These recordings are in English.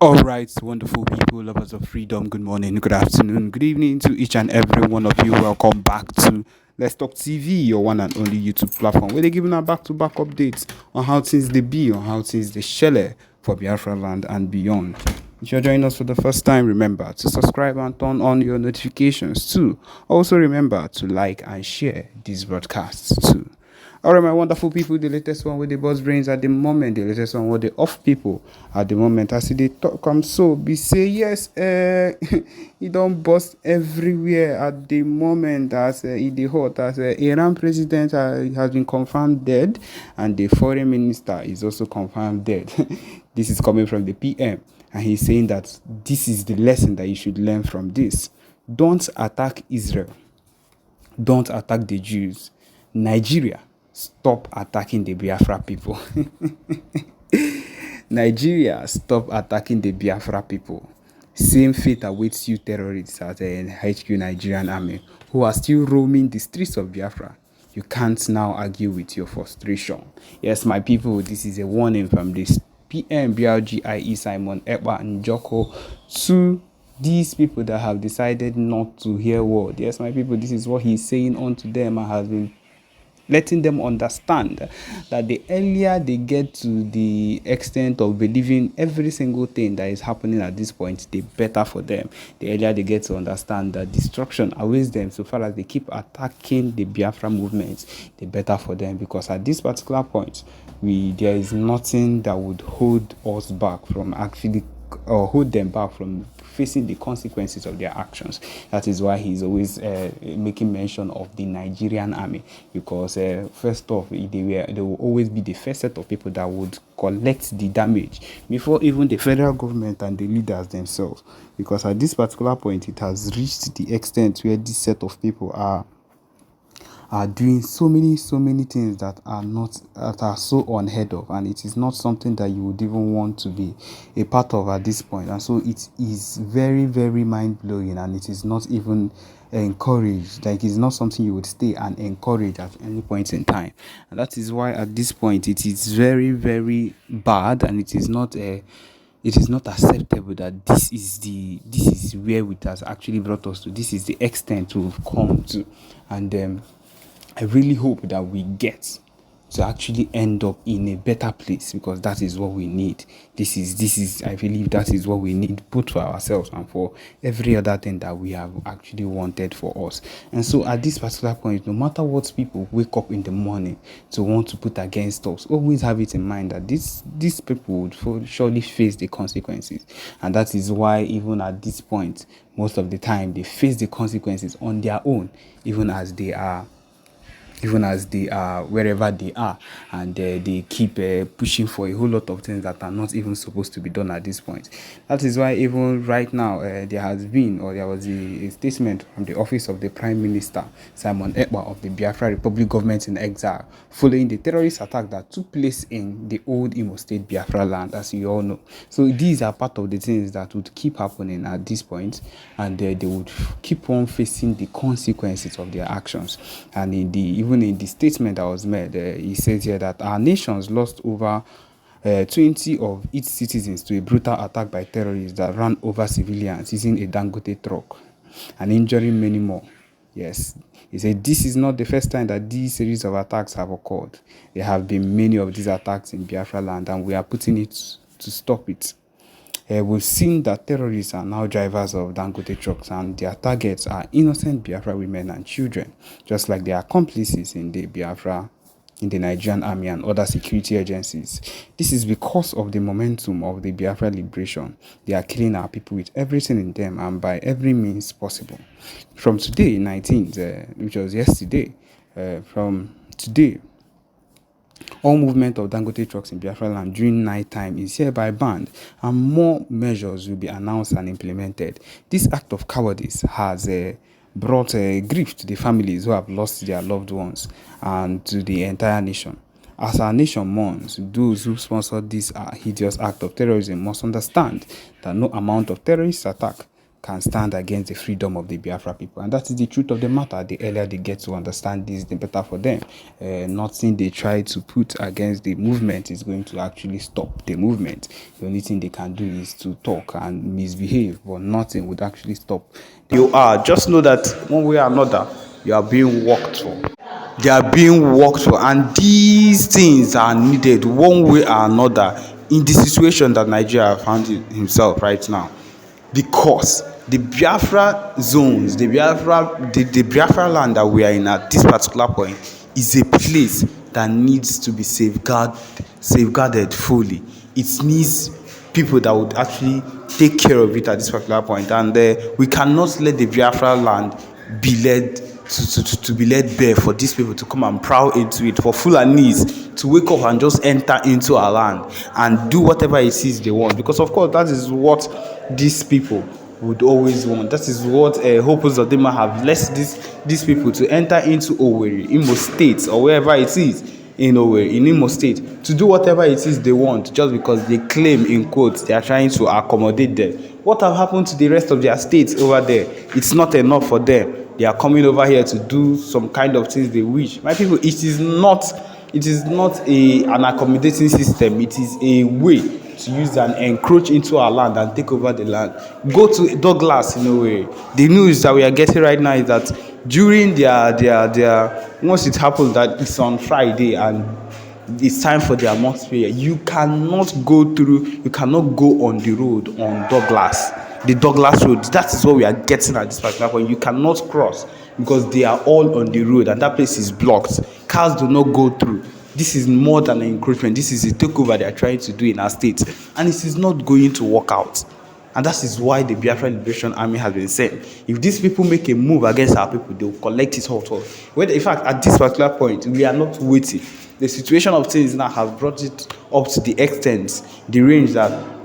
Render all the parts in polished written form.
All right, wonderful people, lovers of freedom. Good morning, good afternoon, good evening to each and every one of you. Welcome back to Let's Talk TV, your one and only YouTube platform, where they're giving our back-to-back updates on how things they be, on how things they shell for Biafra land and beyond. If you're joining us for the first time, remember to subscribe and turn on your notifications too. Also, remember to like and share these broadcasts too. All right, my wonderful people, the latest one with the boss brains at the moment, the latest one with the off people at the moment. As they talk, come so be say yes, he don't bust everywhere at the moment as it the hot as Iran president has been confirmed dead, and the foreign minister is also confirmed dead. This is coming from the PM, and he's saying that this is the lesson that you should learn from this. Don't attack Israel. Don't attack the Jews. Nigeria, stop attacking the Biafra people. Nigeria, stop attacking the Biafra people. Same fate awaits you terrorists at the HQ Nigerian army who are still roaming the streets of Biafra. You can't now argue with your frustration. Yes, my people, this is a warning from this PM BRGIE Simon Ekpa and Joko to these people that have decided not to hear word. Yes, my people, this is what he's saying unto them and has been letting them understand that the earlier they get to the extent of believing every single thing that is happening at this point, the better for them. The earlier they get to understand that destruction awaits them so far as they keep attacking the Biafra movement, the better for them, because at this particular point, there is nothing that would hold us back from actually or hold them back from facing the consequences of their actions. That is why he's always making mention of the Nigerian army, because first off, they will always be the first set of people that would collect the damage before even the federal government and the leaders themselves, because at this particular point it has reached the extent where this set of people are doing so many things that are so unheard of, and it is not something that you would even want to be a part of at this point. And so it is very mind-blowing, and it is not even encouraged. Like, it's not something you would stay and encourage at any point in time. And that is why at this point it is very bad, and it is not acceptable that this is where it has actually brought us to. This is the extent we've come to. And I really hope that we get to actually end up in a better place, because that is what we need. I believe that is what we need, both for ourselves and for every other thing that we have actually wanted for us. And so at this particular point, no matter what people wake up in the morning to want to put against us, always have it in mind that these people would surely face the consequences. And that is why even at this point, most of the time they face the consequences on their own, even as they are wherever they are, and they keep pushing for a whole lot of things that are not even supposed to be done at this point. That is why even right now there was a statement from the office of the Prime Minister Simon Ekpa of the Biafra Republic government in exile, following the terrorist attack that took place in the old Imo State Biafra land, as you all know. So these are part of the things that would keep happening at this point, and they would keep on facing the consequences of their actions. And even in the statement that was made, he says here that our nations lost over 20 of its citizens to a brutal attack by terrorists that ran over civilians using a Dangote truck and injuring many more. Yes, he said this is not the first time that these series of attacks have occurred. There have been many of these attacks in Biafra land, and we are putting it to stop it. We've seen that terrorists are now drivers of Dangote trucks, and their targets are innocent Biafra women and children, just like their accomplices in the Nigerian army and other security agencies. This is because of the momentum of the Biafra liberation. They are killing our people with everything in them and by every means possible. From today, 19th, which was yesterday, from today, all movement of Dangote trucks in Biafra land during night time is hereby banned, and more measures will be announced and implemented. This act of cowardice has brought grief to the families who have lost their loved ones and to the entire nation. As our nation mourns, those who sponsored this hideous act of terrorism must understand that no amount of terrorist attack can stand against the freedom of the Biafra people. And that is the truth of the matter. The earlier they get to understand this, the better for them. Nothing they try to put against the movement is going to actually stop the movement. The only thing they can do is to talk and misbehave, but nothing would actually stop. You are. Just know that one way or another, you are being worked for. They are being worked for, and these things are needed one way or another in the situation that Nigeria found himself right now, because the Biafra zones, the Biafra land that we are in at this particular point is a place that needs to be safeguarded fully. It needs people that would actually take care of it at this particular point, and we cannot let the Biafra land be led to be led bare for these people to come and prowl into it, for Fulanis to wake up and just enter into our land and do whatever it is they want, because of course that is what these people would always want. That is what Hopes of them have left these people to enter into Owerri, Imo State, or wherever it is in Owerri, in Imo State, to do whatever it is they want, just because they claim, in quotes, they are trying to accommodate them. What have happened to the rest of their states over there? It's not enough for them. They are coming over here to do some kind of things they wish. My people, it is not an accommodating system. It is a way to use and encroach into our land and take over the land. Go to Douglas in a way. The news that we are getting right now is that during their once it happens that it's on Friday and it's time for their mosque prayer, you cannot go on the road on Douglas. The Douglas Road, that is what we are getting at this particular point. You cannot cross because they are all on the road and that place is blocked. Cars do not go through. This is more than an encroachment. This is a takeover they are trying to do in our state, and it is not going to work out. And that is why the Biafra Liberation Army has been sent. If these people make a move against our people, they will collect it all. In fact, at this particular point, we are not waiting. The situation of things now has brought it up to the extent, the range that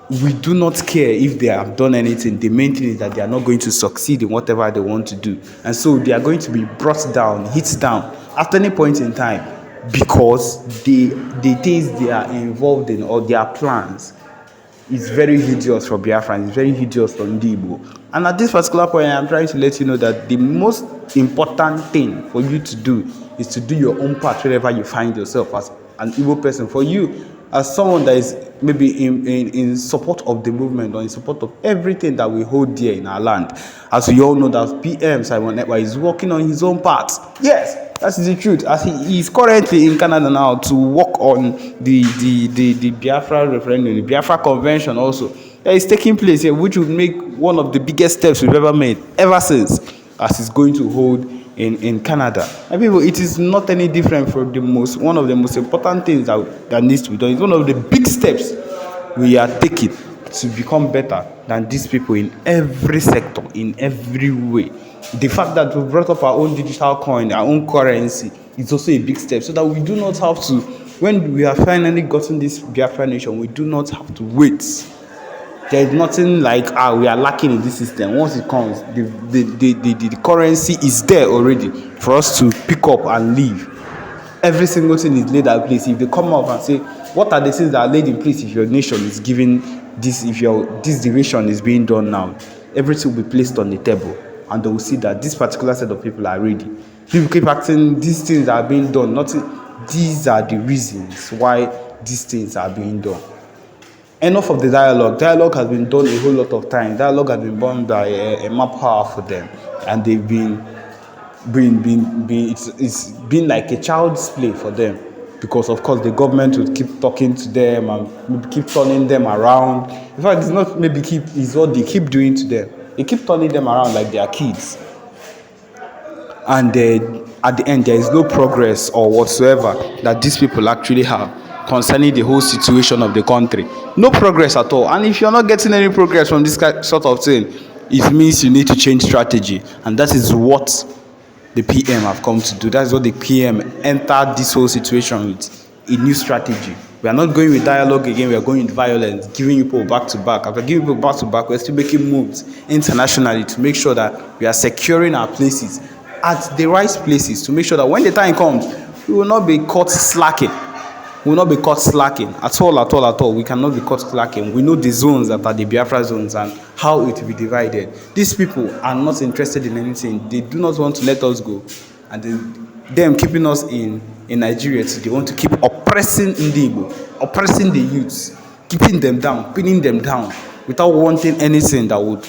we do not care if they have done anything. The main thing is that they are not going to succeed in whatever they want to do. And so they are going to be brought down, hit down at any point in time, because the things they are involved in or their plans is very hideous for Biafra, it's very hideous for Igbo. And at this particular point, I am trying to let you know that the most important thing for you to do is to do your own part wherever you find yourself as an Igbo person. For you, as someone that is maybe in support of the movement or in support of everything that we hold dear in our land, as we all know that PM Simon Ekpa is working on his own part. Yes, that is the truth. As he is currently in Canada now to work on the Biafra referendum, the Biafra convention also that is taking place here, which will make one of the biggest steps we've ever made ever since, as it's going to hold in Canada. And people, it is not any different from one of the most important things that needs to be done. It's one of the big steps we are taking to become better than these people in every sector, in every way. The fact that we brought up our own digital coin, our own currency, is also a big step, so that we do not have to, when we have finally gotten this Biafra nation, we do not have to wait. There is nothing like we are lacking in this system. Once it comes, the currency is there already for us to pick up and leave. Every single thing is laid at place. If they come up and say, what are the things that are laid in place if your nation is giving this, if this division is being done now, everything will be placed on the table, and they will see that this particular set of people are ready. People keep asking, these things are being done. These are the reasons why these things are being done. Enough of the dialogue. Dialogue has been done a whole lot of times. Dialogue has been done by a map power for them, and they've been it's been like a child's play for them, because of course the government will keep talking to them and keep turning them around. In fact, it's what they keep doing to them. They keep turning them around like they are kids, and at the end there is no progress or whatsoever that these people actually have concerning the whole situation of the country. No progress at all. And if you're not getting any progress from this sort of thing, it means you need to change strategy, and that is what the PM have come to do. That's what the PM entered this whole situation with, a new strategy. We are not going with dialogue again, we are going with violence, giving people back to back. After giving people back to back, we're still making moves internationally to make sure that we are securing our places at the right places, to make sure that when the time comes, we will not be caught slacking. will not be caught slacking at all, at all, at all. We cannot be caught slacking. We know the zones that are the Biafra zones and how it will be divided. These people are not interested in anything. They do not want to let us go, and them keeping us in Nigeria, they want to keep oppressing Ndi Igbo, oppressing the youths, keeping them down, pinning them down, without wanting anything that would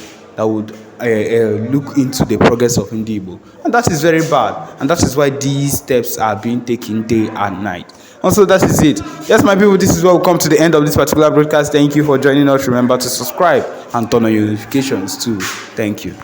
look into the progress of Ndi Igbo. And that is very bad. And that is why these steps are being taken day and night. Also, that is it. Yes, my people, this is where we come to the end of this particular broadcast. Thank you for joining us. Remember to subscribe and turn on your notifications too. Thank you.